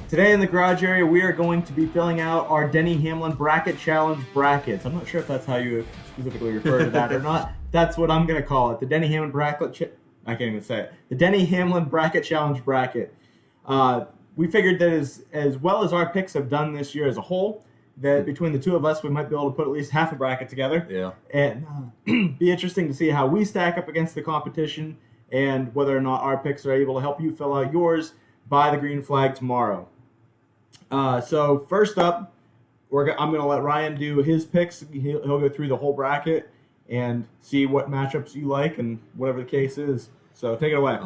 Today in the garage area, we are going to be filling out our Denny Hamlin Bracket Challenge brackets. I'm not sure if that's how you specifically refer to that or not. That's what I'm going to call it. The Denny Hamlin Bracket. I can't even say it. The Denny Hamlin Bracket Challenge bracket. We figured that as well as our picks have done this year as a whole, that between the two of us, we might be able to put at least half a bracket together. Yeah. And be interesting to see how we stack up against the competition and whether or not our picks are able to help you fill out yours by the green flag tomorrow. So first up, I'm going to let Ryan do his picks. He'll go through the whole bracket and see what matchups you like and whatever the case is. So take it away.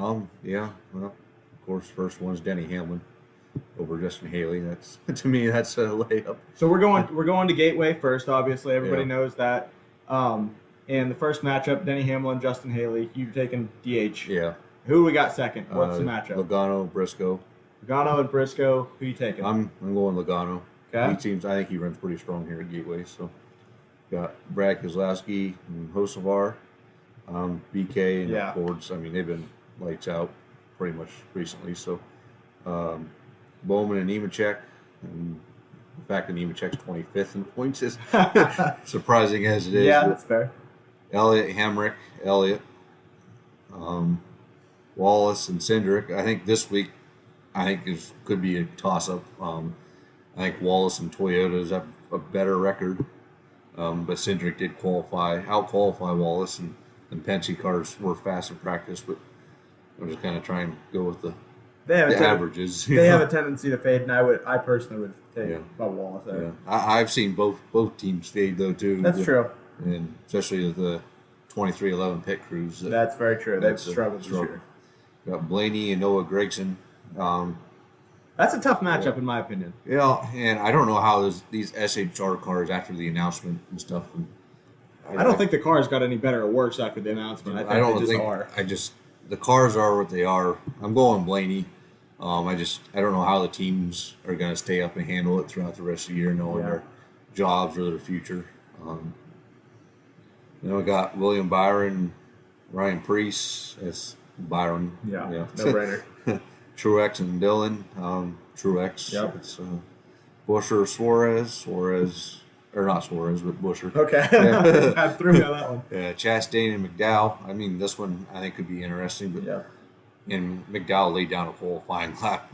Yeah. Well, of course, first one's Denny Hamlin over Justin Haley. That's to me, that's a layup. So we're going to Gateway first. Obviously, everybody Yeah. knows that. And the first matchup, Denny Hamlin, Justin Haley. You're taking DH. Yeah. Who we got second? What's the matchup? Logano, Briscoe. Logano and Briscoe. Who you taking? I'm going Logano. Okay. I think he runs pretty strong here at Gateway. So got Brad Keselowski and Hocevar, BK and Fords. I mean, they've been lights out pretty much recently. So Bowman and Nemechek, and the fact that Nemechek's 25th in points is surprising as it is. Yeah, that's fair. Elliott, Hamrick, Elliott, Wallace, and Cindric. I think this week, could be a toss-up. I think Wallace and Toyotas have a better record, but Cindric did out-qualify Wallace, and Penske cars were fast in practice, but I'm just kind of trying to go with the averages. They have a tendency to fade, and I personally would take Wallace there. Yeah. I've seen both teams fade, though, too. That's true. And especially the 23-11 pit crews. That's very true. They've struggled this year. Got Blaney and Noah Gragson. That's a tough matchup, in my opinion. Yeah, and I don't know how these SHR cars after the announcement and stuff. I don't think the cars got any better or worse after the announcement. I think they just are. The cars are what they are. I'm going Blaney. I don't know how the teams are going to stay up and handle it throughout the rest of the year, knowing their jobs or their future. We got William Byron, Ryan Preece. It's Byron. Yeah. No brainer. Truex and Dillon. Truex. Yep. It's Busher, Suarez, or not Suarez, but Busher. Okay. I threw me on that one. Yeah, Chastain and McDowell. I mean, this one I think could be interesting, but and McDowell laid down a qualifying lap.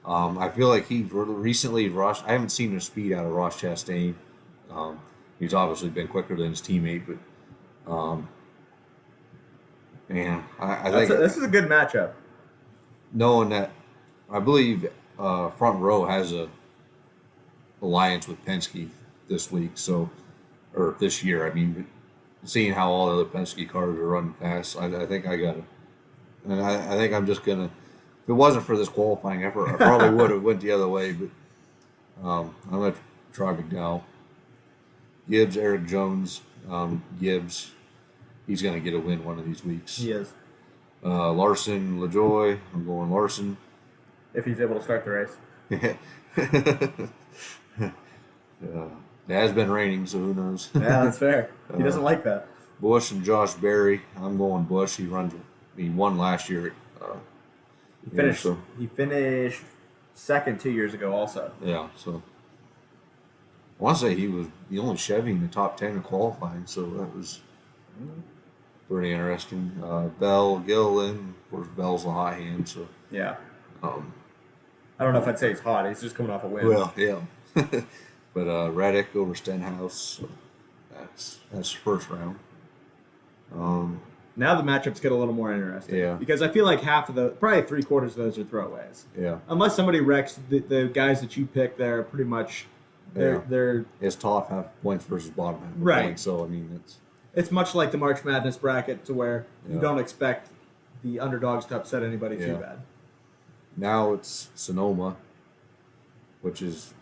I feel like he recently I haven't seen a speed out of Ross Chastain. He's obviously been quicker than his teammate, but I think this is a good matchup. Knowing that, I believe Front Row has a alliance with Penske this week, or this year. I mean, seeing how all the other Penske cars are running fast, I think I got it. And I think I'm just gonna. If it wasn't for this qualifying effort, I probably would have went the other way. But I'm gonna try McDowell. Gibbs, Eric Jones, Gibbs. He's gonna get a win one of these weeks. He is. Larson, LaJoy. I'm going Larson. If he's able to start the race. It has been raining, so who knows? Yeah, that's fair. He doesn't like that. Bush and Josh Berry. I'm going Bush. He won last year. He finished second 2 years ago also. Yeah, so I want to say he was the only Chevy in the top 10 in qualifying, so that was pretty interesting. Bell, Gilliland. Of course, Bell's a hot hand, so. Yeah. I don't know if I'd say he's hot. He's just coming off a win. Well, yeah. But Reddick over Stenhouse, so that's the first round. Now the matchups get a little more interesting. Yeah. Because I feel like probably 3/4 of those are throwaways. Yeah. Unless somebody wrecks, the guys that you pick, they're pretty much they're it's top half points versus bottom half right. points. So I mean it's much like the March Madness bracket to where you don't expect the underdogs to upset anybody too bad. Now it's Sonoma, which is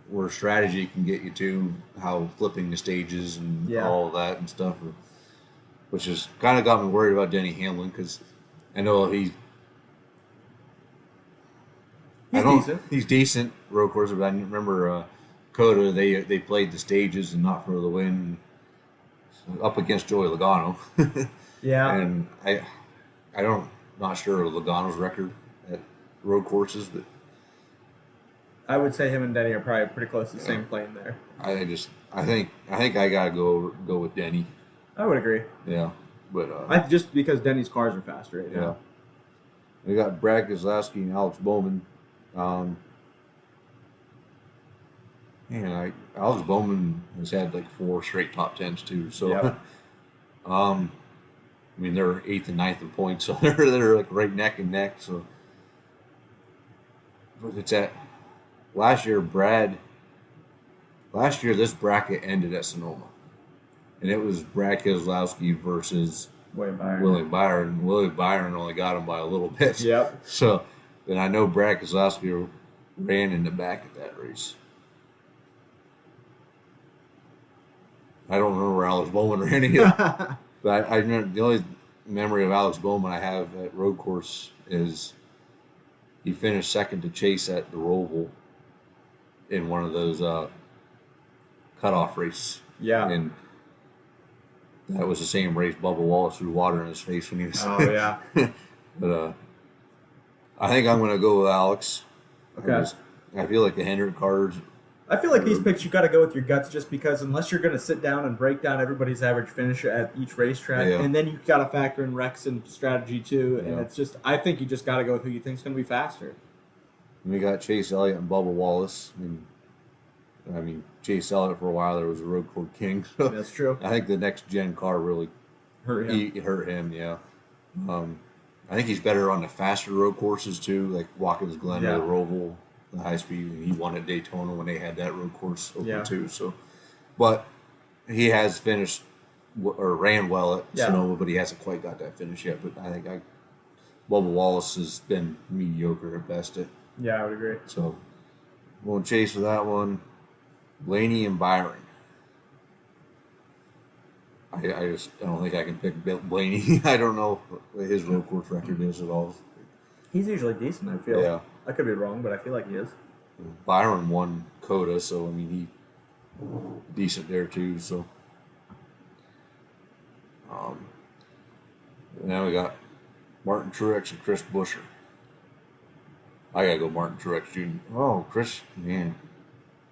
where strategy can get you to, how flipping the stages and all of that and stuff, which has kind of got me worried about Denny Hamlin because I know he's decent. He's decent road course, but I remember Coda, they played the stages and not for the win up against Joey Logano. Yeah. And not sure of Logano's record at road courses, but I would say him and Denny are probably pretty close to the same plane there. I think I gotta go with Denny. I would agree. Yeah, but just because Denny's cars are faster right now. We got Brad Keselowski and Alex Bowman. Alex Bowman has had like 4 straight top 10s too. So, Yep. I mean they're 8th and 9th in points, so they're like right neck and neck. So, but it's at last year this bracket ended at Sonoma, and it was Brad Keselowski versus William Byron. William Byron only got him by a little bit. Yep. So, then I know Brad Keselowski ran in the back at that race. I don't remember Alex Bowman ran it, but I remember the only memory of Alex Bowman I have at road course is he finished second to Chase at the Roval in one of those cutoff races. Yeah. And that was the same race Bubba Wallace threw water in his face when he was. Oh yeah. But I think I'm going to go with Alex. Okay. I feel like the Hendrick cars. I feel like these picks you got to go with your guts, just because unless you're going to sit down and break down everybody's average finish at each racetrack, and then you've got to factor in Rex and strategy too, and it's just I think you just got to go with who you think's going to be faster. We got Chase Elliott and Bubba Wallace. I mean, Chase Elliott for a while there was a road course king. So that's true. I think the next gen car really hurt him. Hurt him, yeah. I think he's better on the faster road courses too, like Watkins Glen or the Roval, the high speed. And he won at Daytona when they had that road course open too. So, but he has finished or ran well at Sonoma, but he hasn't quite got that finish yet. But I think Bubba Wallace has been mediocre at best. Yeah, I would agree. So, won't chase with that one. Blaney and Byron. I don't think I can pick Blaney. I don't know what his road course record is at all. He's usually decent, I feel. Yeah. I could be wrong, but I feel like he is. Byron won Coda, so I mean he decent there too. So, now we got Martin Truex and Chris Buescher. I gotta go Martin Truex Jr. Oh, Chris, man,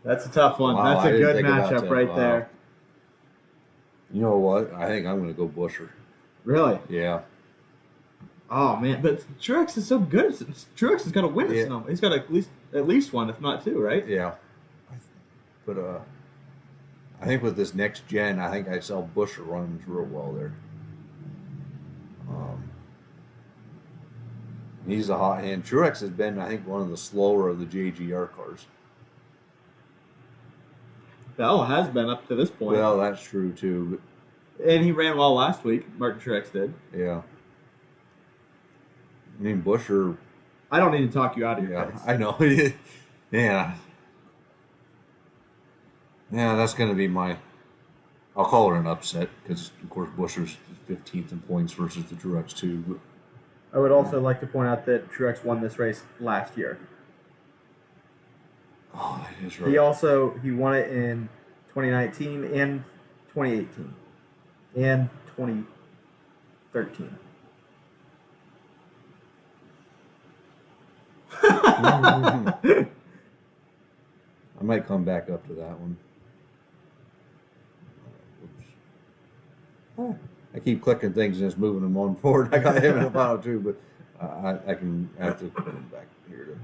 that's a tough one. Wow, that's a good matchup right there. You know what? I think I'm gonna go Buescher. Really? Yeah. Oh man, but Truex is so good. Truex has got to win it. Yeah. He's got at least one, if not 2, right? Yeah. But I think with this next gen, I think I saw Buescher runs real well there. He's a hot hand. Truex has been, I think, one of the slower of the JGR cars. Bell has been up to this point. Well, that's true too. And he ran well last week. Martin Truex did. Yeah. I mean, Buescher. I don't need to talk you out of your picks. I know. Yeah. Yeah, that's going to be my. I'll call it an upset because, of course, Buescher's 15th in points versus the Truex 2. But, I would also like to point out that Truex won this race last year. Oh, that is right. He won it in 2019 and 2018 and 2013. I might come back up to that one. Oops. I keep clicking things and it's moving them on forward. I got him in the final 2, but I can have to come back here to.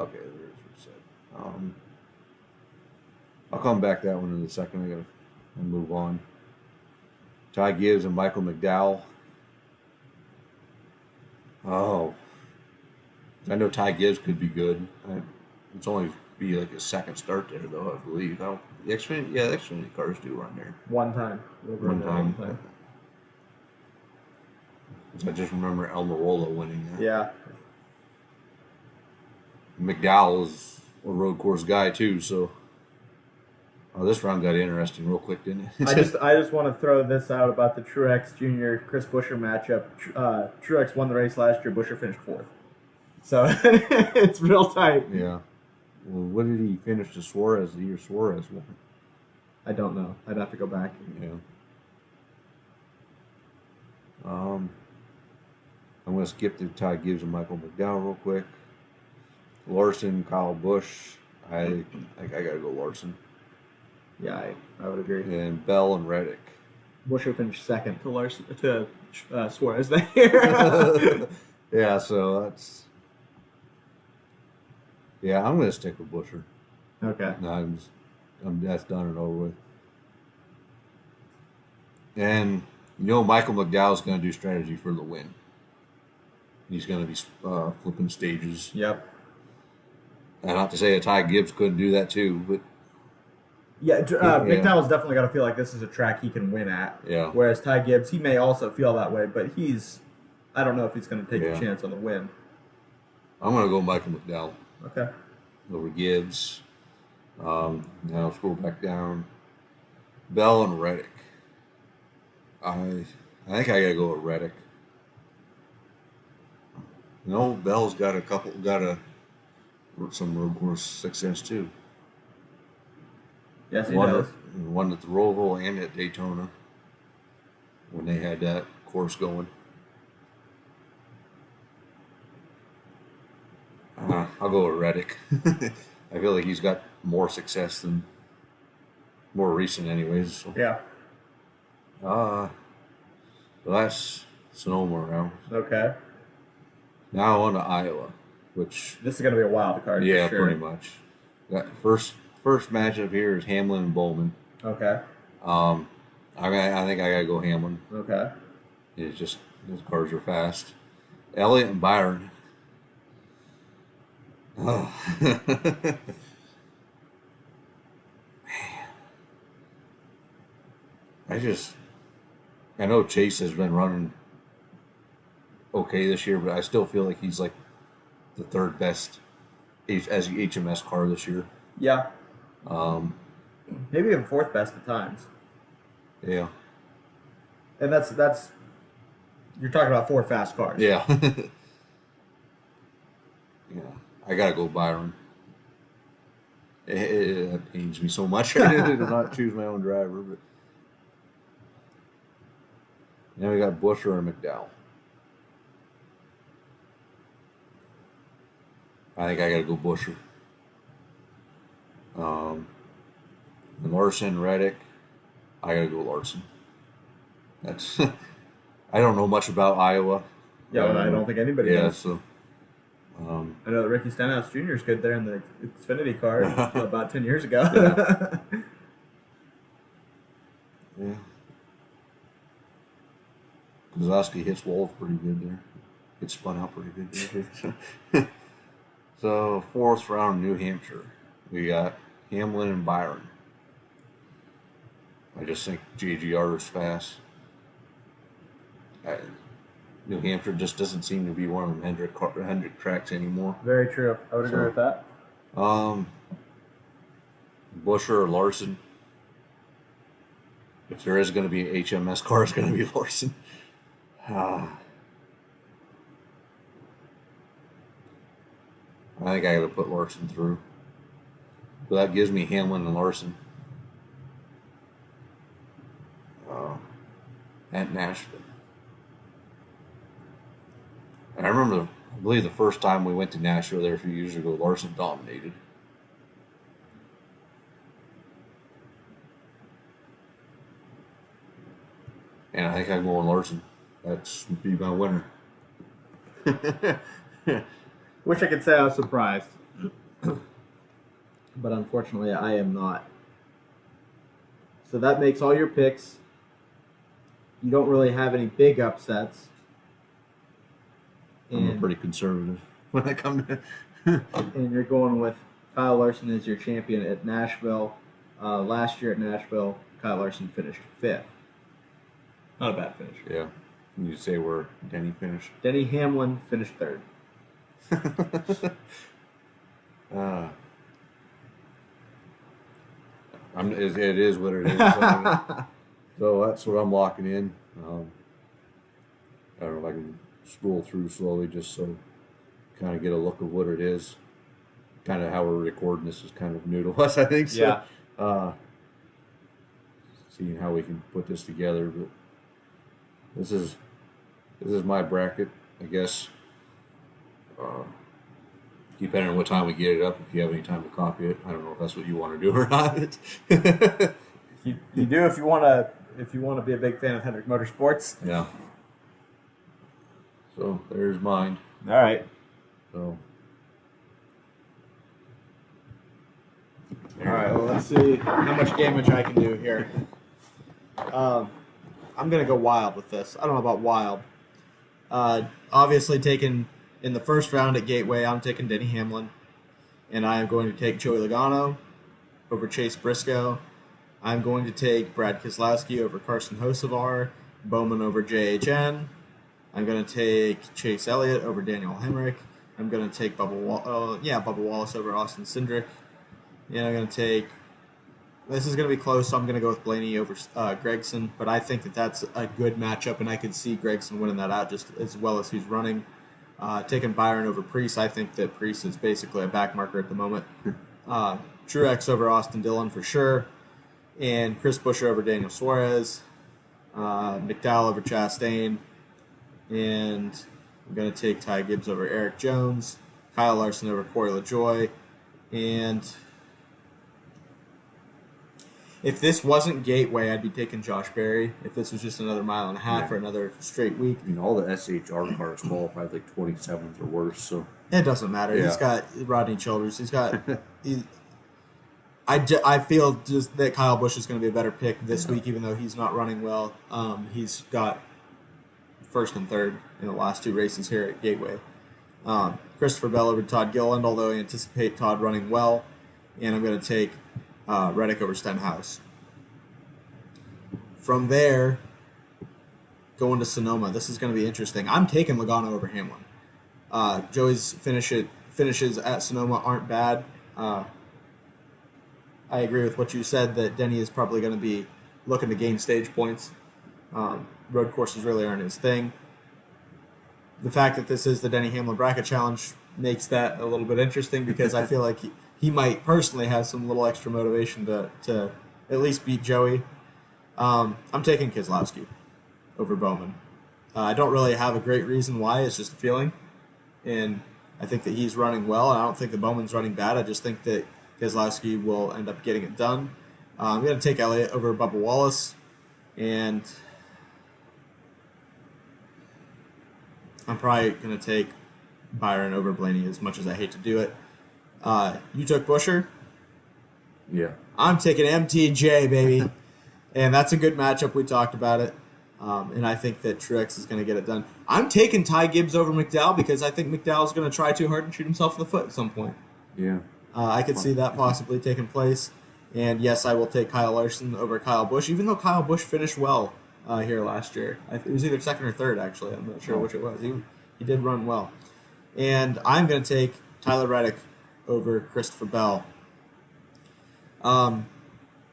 Okay, there's reset. I'll come back that one in a second. I gotta move on. Ty Gibbs and Michael McDowell. Oh, I know Ty Gibbs could be good. It's only be like a second start there, though, I believe. The Xfinity cars do run there. One time. One time. I just remember Almirola winning that. Yeah. McDowell is a road course guy, too, so. Oh, this round got interesting real quick, didn't it? I just want to throw this out about the Truex Jr. Chris Buescher matchup. Truex won the race last year. Buescher finished 4th. So it's real tight. Yeah. Well, what did he finish to Suarez the year Suarez won? I don't know. I'd have to go back. Yeah. I'm going to skip to Ty Gibbs and Michael McDowell real quick. Larson, Kyle Busch. I gotta go Larson. Yeah, I would agree. And Bell and Reddick. Buescher finished second to Suarez there. Yeah, so that's. Yeah, I'm gonna stick with Buescher. Okay. No, that's done and over with. And Michael McDowell's gonna do strategy for the win. He's gonna be flipping stages. Yep. And not to say that Ty Gibbs couldn't do that too, but McDowell's definitely got to feel like this is a track he can win at. Yeah. Whereas Ty Gibbs, he may also feel that way, but I don't know if he's going to take a chance on the win. I'm going to go Michael McDowell. Okay. Over Gibbs. Now scroll back down. Bell and Reddick. I think I got to go with Reddick. Bell's got some road course success too. Yes, he does. One at the Roval and at Daytona when they had that course going. I'll go with Reddick. I feel like he's got more success than more recent, anyways. So. Yeah. So that's Sonoma round. Okay. Now on to Iowa, which this is going to be a wild card. Yeah, for sure. pretty much. That first matchup here is Hamlin and Bowman. Okay. I think I gotta go Hamlin. Okay. It's just those cars are fast. Elliott and Byron. Oh. Man. I know Chase has been running okay this year, but I still feel like he's like the third best as the HMS car this year. Yeah. Maybe even fourth best at times. Yeah. And that's you're talking about 4 fast cars. Yeah. Yeah. I gotta go Byron. It pains me so much to not choose my own driver, but now we got Buescher and McDowell. I think I gotta go Buescher. And Larson, Reddick, I gotta go Larson. That's I don't know much about Iowa. Yeah, I don't think anybody does. So I know that Ricky Stenhouse Jr. is good there in the Xfinity car about 10 years ago. Yeah. Kozlowski hits walls pretty good there. Gets spun out pretty good there. So, 4th round, New Hampshire. We got Hamlin and Byron. I just think JGR is fast. New Hampshire just doesn't seem to be one of them Hendrick tracks anymore. Very true. I would agree with that. Buescher or Larson. If there is going to be an HMS car, it's going to be Larson. I think I got to put Larson through. But that gives me Hamlin and Larson. At Nashville. And I believe the first time we went to Nashville there a few years ago, Larson dominated. And I think I'm going Larson. That's be my winner. Wish I could say I was surprised. But unfortunately, I am not. So that makes all your picks. You don't really have any big upsets. I'm pretty conservative when I come to. And you're going with Kyle Larson as your champion at Nashville. Last year at Nashville, Kyle Larson finished 5th. Not a bad finish. Yeah. You say where Denny finished? Denny Hamlin finished 3rd. It is what it is. So that's what I'm locking in. I don't know if I can scroll through slowly just so kind of get a look of what it is. Kind of how we're recording this is kind of new to us, I think. So, yeah. Seeing how we can put this together, but this is my bracket, I guess. depending on what time we get it up, if you have any time to copy it. I don't know if that's what you want to do or not. You do if you want to be a big fan of Hendrick Motorsports. Yeah. So there's mine. All right. So. All right. Well, let's see how much damage I can do here. I'm gonna go wild with this. I don't know about wild. Obviously, taken in the first round at Gateway, I'm taking Denny Hamlin, and I am going to take Joey Logano over Chase Briscoe. I'm going to take Brad Keselowski over Carson Hocevar, Bowman over JHN. I'm going to take Chase Elliott over Daniel Hemrick. I'm going to take Bubba Wallace over Austin Cindric. And I'm going to take... This is going to be close, so I'm going to go with Blaney over Gregson. But I think that that's a good matchup, and I could see Gregson winning that out just as well as he's running. Taking Byron over Preece, I think that Preece is basically a backmarker at the moment. Truex over Austin Dillon for sure. And Chris Buescher over Daniel Suarez. McDowell over Chastain. And I'm going to take Ty Gibbs over Eric Jones. Kyle Larson over Corey LaJoie. And if this wasn't Gateway, I'd be taking Josh Berry. If this was just another mile and a half or another straight week. I mean, all the SHR cars qualified like 27th or worse, so... It doesn't matter. Yeah. He's got Rodney Childers. He's got... I feel just that Kyle Busch is going to be a better pick this week, even though he's not running well. He's got first and third in the last two races here at Gateway. Christopher Bell over Todd Gilliland, although I anticipate Todd running well. And I'm going to take Reddick over Stenhouse. From there, going to Sonoma. This is going to be interesting. I'm taking Logano over Hamlin. Joey's finishes at Sonoma aren't bad. I agree with what you said that Denny is probably going to be looking to gain stage points. Road courses really aren't his thing. The fact that this is the Denny Hamlin Bracket Challenge makes that a little bit interesting because I feel like he might personally have some little extra motivation to at least beat Joey. I'm taking Keselowski over Bowman. I don't really have a great reason why. It's just a feeling. And I think that he's running well. And I don't think that Bowman's running bad. I just think that Keselowski will end up getting it done. I'm going to take Elliott over Bubba Wallace. And I'm probably going to take Byron over Blaney as much as I hate to do it. You took Buescher? Yeah. I'm taking MTJ, baby. And that's a good matchup. We talked about it. And I think that Truex is going to get it done. I'm taking Ty Gibbs over McDowell because I think McDowell is going to try too hard and shoot himself in the foot at some point. Yeah. I could see that possibly taking place. And yes, I will take Kyle Larson over Kyle Busch, even though Kyle Busch finished well here last year. It was either second or third, actually. I'm not sure which it was. He did run well. And I'm going to take Tyler Reddick over Christopher Bell.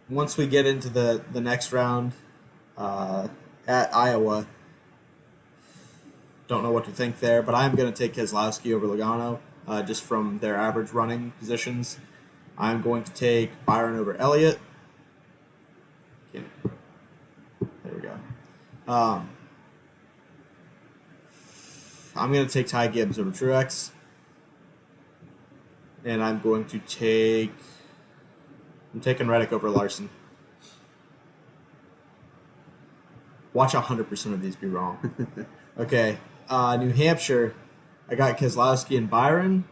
Once we get into the next round at Iowa, don't know what to think there, but I'm going to take Keselowski over Logano. Just from their average running positions. I'm going to take Byron over Elliott. Okay. There we go. I'm going to take Ty Gibbs over Truex. And I'm taking Reddick over Larson. Watch 100% of these be wrong. Okay. New Hampshire. I got Keselowski and Byron.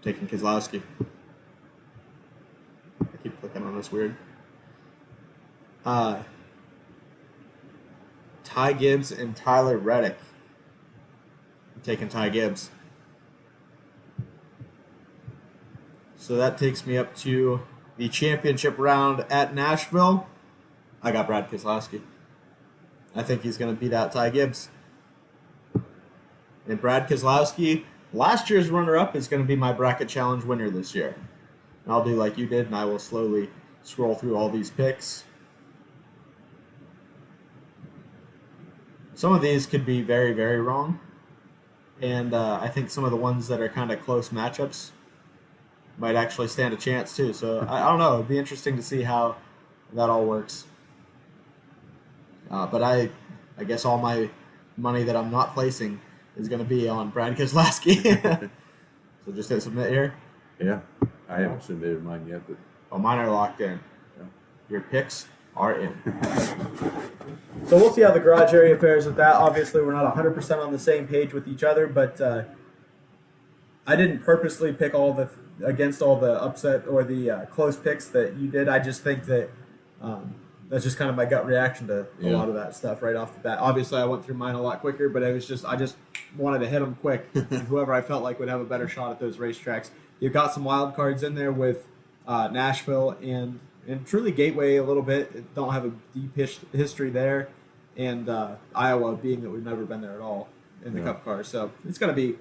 Taking Keselowski. I keep clicking on this weird. Ty Gibbs and Tyler Reddick. I'm taking Ty Gibbs. So that takes me up to the championship round at Nashville. I got Brad Keselowski. I think he's going to beat out Ty Gibbs. And Brad Keselowski, last year's runner-up, is going to be my bracket challenge winner this year. And I'll do like you did, and I will slowly scroll through all these picks. Some of these could be very, very wrong. And I think some of the ones that are kind of close matchups might actually stand a chance too. So I don't know. It'd be interesting to see how that all works. But I guess all my money that I'm not placing is going to be on Brad Keselowski. So just hit submit here. Yeah, I haven't submitted mine yet, but Mine are locked in. Yeah. Your picks are in. So we'll see how the garage area fares with that. Obviously, we're not 100% on the same page with each other, but I didn't purposely pick against all the upset or the close picks that you did. I just think that that's just kind of my gut reaction to a lot of that stuff right off the bat. Obviously, I went through mine a lot quicker, but I just wanted to hit them quick. And whoever I felt like would have a better shot at those racetracks. You've got some wild cards in there with Nashville and truly Gateway a little bit. Don't have a deep history there, and Iowa being that we've never been there at all in the Cup car. So it's gonna be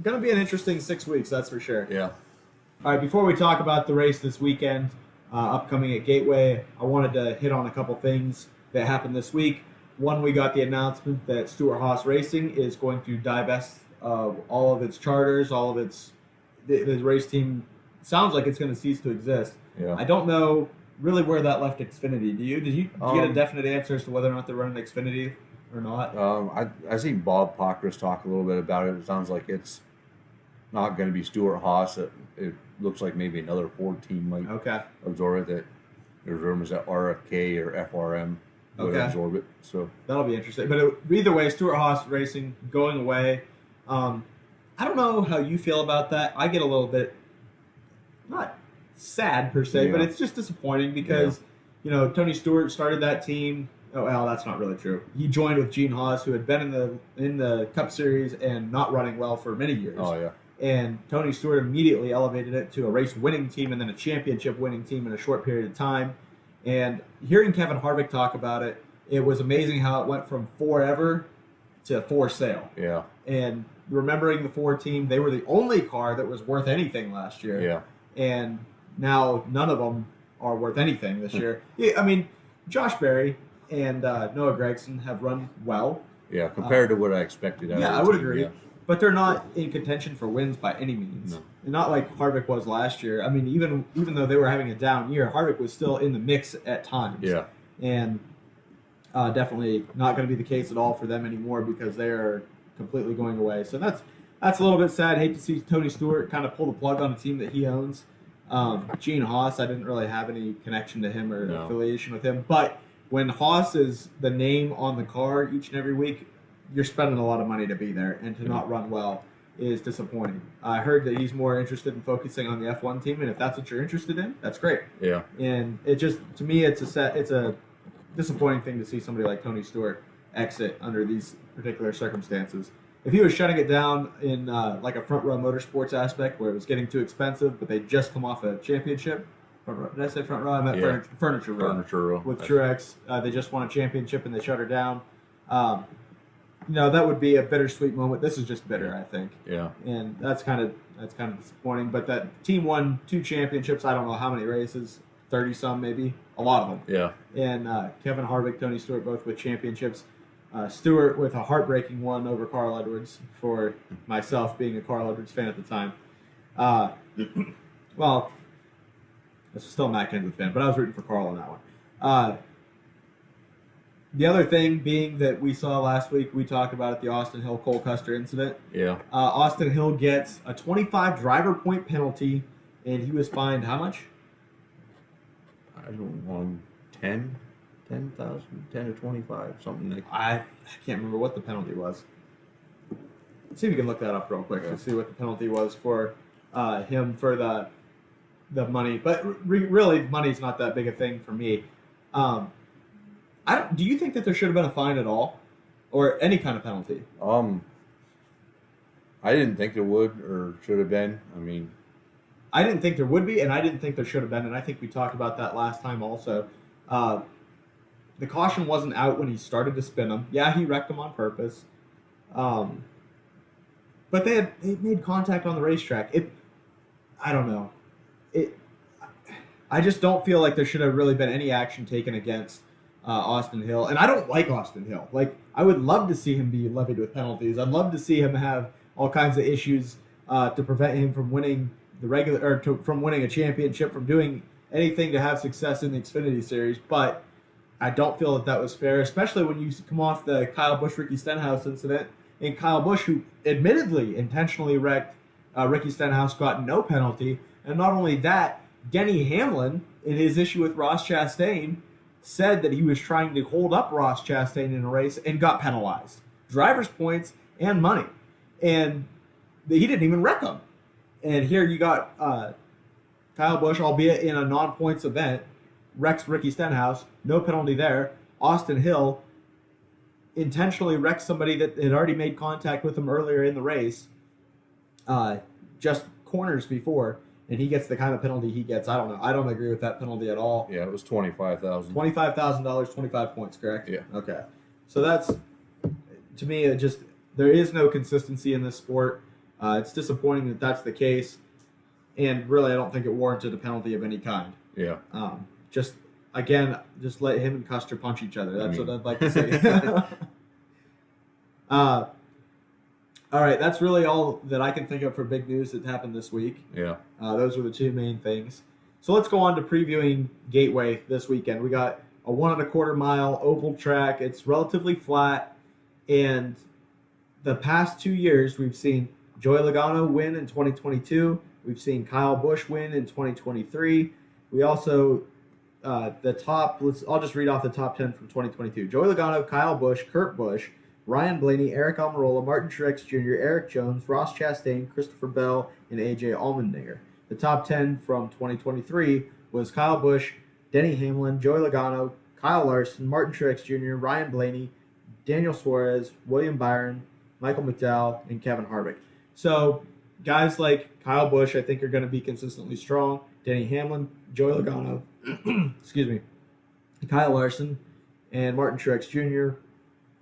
an interesting 6 weeks, that's for sure. Yeah. All right, before we talk about the race this weekend, upcoming at Gateway, I wanted to hit on a couple things that happened this week. One, we got the announcement that Stewart-Haas Racing is going to divest of all of its charters, all of its the race team. Sounds like it's going to cease to exist. Yeah. I don't know really where that left Xfinity. Did you get a definite answer as to whether or not they're running Xfinity or not? I see Bob Pockris talk a little bit about it. It sounds like it's not going to be Stewart-Haas. It looks like maybe another Ford team might absorb it. That there's rumors that RFK or FRM would absorb it. So that'll be interesting. But either way, Stewart-Haas Racing going away. I don't know how you feel about that. I get a little bit not sad per se, but it's just disappointing because Tony Stewart started that team. Oh well, that's not really true. He joined with Gene Haas, who had been in the Cup Series and not running well for many years. Oh yeah. And Tony Stewart immediately elevated it to a race-winning team and then a championship-winning team in a short period of time. And hearing Kevin Harvick talk about it, it was amazing how it went from forever to for sale. Yeah. And remembering the Ford team, they were the only car that was worth anything last year. Yeah. And now none of them are worth anything this year. Yeah, I mean, Josh Berry and Noah Gragson have run well. Yeah, compared to what I expected. I would agree. Yeah. But they're not in contention for wins by any means. No. And not like Harvick was last year. I mean, even though they were having a down year, Harvick was still in the mix at times. Yeah. And definitely not going to be the case at all for them anymore because they are completely going away. So that's a little bit sad. Hate to see Tony Stewart kind of pull the plug on a team that he owns. Gene Haas, I didn't really have any connection to him or affiliation with him. But when Haas is the name on the car each and every week, you're spending a lot of money to be there, and to not run well is disappointing. I heard that he's more interested in focusing on the F1 team, and if that's what you're interested in, that's great. Yeah. And it just, to me, it's a disappointing thing to see somebody like Tony Stewart exit under these particular circumstances. If he was shutting it down in like a front row motorsports aspect where it was getting too expensive, but they just come off a championship. Front row. Did I say front row? I meant furniture row. Furniture row. With Truex, they just won a championship and they shut her down. That would be a bittersweet moment. This is just bitter, I think. Yeah. And that's kind of disappointing. But that team won 2 championships. I don't know how many races, 30 some maybe, a lot of them. Yeah. And Kevin Harvick, Tony Stewart, both with championships. Stewart with a heartbreaking one over Carl Edwards for myself being a Carl Edwards fan at the time. Well, this is still a Matt Kenseth fan, but I was rooting for Carl on that one. The other thing being that we saw last week, we talked about it, the Austin Hill Cole Custer incident. Yeah. Austin Hill gets a 25 driver point penalty, and he was fined how much? I don't know, 10,000, 10 to 25, something like that. I can't remember what the penalty was. Let's see if we can look that up real quick to see what the penalty was for him for the money. But really, money's not that big a thing for me. Do you think that there should have been a fine at all, or any kind of penalty? I didn't think there would or should have been. I mean, I didn't think there would be, and I didn't think there should have been, and I think we talked about that last time also. The caution wasn't out when he started to spin him. Yeah, he wrecked him on purpose, but they made contact on the racetrack. I don't know. I just don't feel like there should have really been any action taken against Austin Hill, and I don't like Austin Hill. Like, I would love to see him be levied with penalties. I'd love to see him have all kinds of issues to prevent him from winning from winning a championship, from doing anything to have success in the Xfinity Series. But I don't feel that was fair, especially when you come off the Kyle Busch, Ricky Stenhouse incident, and Kyle Busch, who admittedly intentionally wrecked Ricky Stenhouse, got no penalty. And not only that, Denny Hamlin, in his issue with Ross Chastain, said that he was trying to hold up Ross Chastain in a race and got penalized. Driver's points and money. And he didn't even wreck him. And here you got Kyle Busch, albeit in a non-points event, wrecks Ricky Stenhouse, no penalty there. Austin Hill intentionally wrecks somebody that had already made contact with him earlier in the race, just corners before, and he gets the kind of penalty he gets. I don't know. I don't agree with that penalty at all. Yeah, it was $25,000. $25,000, 25 points, correct? Yeah. Okay. So that's, to me, there is no consistency in this sport. It's disappointing that that's the case, and really, I don't think it warranted a penalty of any kind. Yeah. Just let him and Custer punch each other. That's what I'd like to say. All right, that's really all that I can think of for big news that happened this week. Yeah. Those were the two main things. So let's go on to previewing Gateway this weekend. We got a 1 1/4 mile oval track. It's relatively flat, and the past 2 years we've seen Joey Logano win in 2022. We've seen Kyle Busch win in 2023. We also I'll just read off the top 10 from 2022. Joey Logano, Kyle Busch, Kurt Busch, Ryan Blaney, Eric Almirola, Martin Truex Jr., Eric Jones, Ross Chastain, Christopher Bell, and AJ Allmendinger. The top 10 from 2023 was Kyle Busch, Denny Hamlin, Joey Logano, Kyle Larson, Martin Truex Jr., Ryan Blaney, Daniel Suarez, William Byron, Michael McDowell, and Kevin Harvick. So guys like Kyle Busch, I think, are going to be consistently strong. Denny Hamlin, Joey Logano, excuse me, Kyle Larson, and Martin Truex Jr.,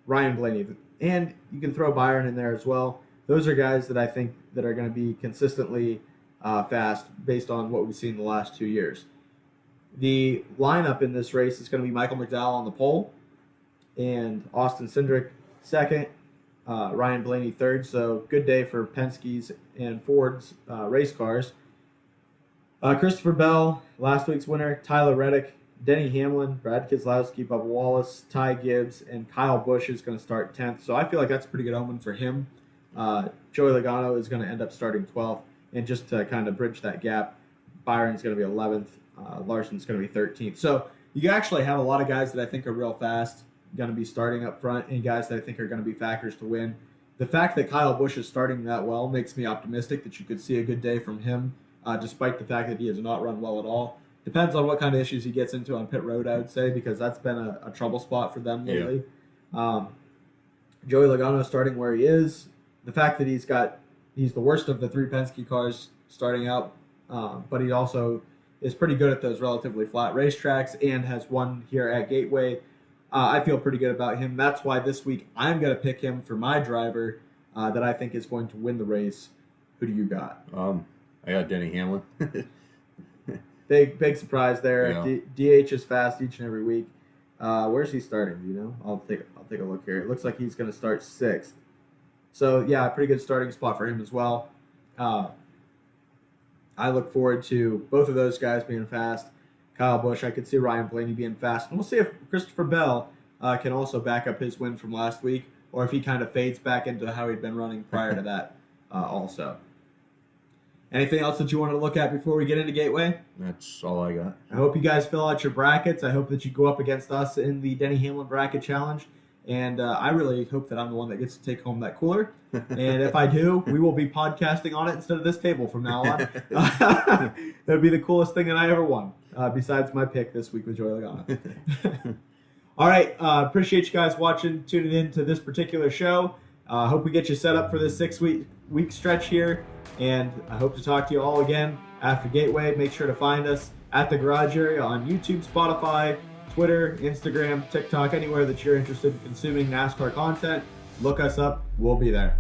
Ryan Blaney, and you can throw Byron in there as well. Those are guys that I think that are going to be consistently fast based on what we've seen the last 2 years. The lineup in this race is going to be Michael McDowell on the pole, and Austin Cindric second, Ryan Blaney third. So good day for Penske's and Ford's race cars. Christopher Bell, last week's winner, Tyler Reddick, Denny Hamlin, Brad Keselowski, Bubba Wallace, Ty Gibbs, and Kyle Busch is going to start 10th. So I feel like that's a pretty good omen for him. Joey Logano is going to end up starting 12th. And just to kind of bridge that gap, Byron's going to be 11th. Larson's going to be 13th. So you actually have a lot of guys that I think are real fast, going to be starting up front, and guys that I think are going to be factors to win. The fact that Kyle Busch is starting that well makes me optimistic that you could see a good day from him, despite the fact that he has not run well at all. Depends on what kind of issues he gets into on pit road, I would say, because that's been a trouble spot for them lately. Yeah. Joey Logano starting where he is. The fact that he's the worst of the 3 Penske cars starting out, but he also is pretty good at those relatively flat racetracks and has won here at Gateway. I feel pretty good about him. That's why this week I'm going to pick him for my driver that I think is going to win the race. Who do you got? I got Denny Hamlin. Big surprise there. Yeah. DH is fast each and every week. Where's he starting? Do you know? I'll take a look here. It looks like he's going to start 6th. So yeah, pretty good starting spot for him as well. I look forward to both of those guys being fast. Kyle Busch, I could see Ryan Blaney being fast, and we'll see if Christopher Bell can also back up his win from last week, or if he kind of fades back into how he'd been running prior to that. Also. Anything else that you want to look at before we get into Gateway? That's all I got. I hope you guys fill out your brackets. I hope that you go up against us in the Denny Hamlin Bracket Challenge. And I really hope that I'm the one that gets to take home that cooler. And if I do, we will be podcasting on it instead of this table from now on. That would be the coolest thing that I ever won, besides my pick this week with Joey Logano. All right. Appreciate you guys watching, tuning in to this particular show. Hope we get you set up for this 6-week stretch here. And I hope to talk to you all again after Gateway. Make sure to find us at the Garage Area on YouTube, Spotify, Twitter, Instagram, TikTok, anywhere that you're interested in consuming NASCAR content. Look us up. We'll be there.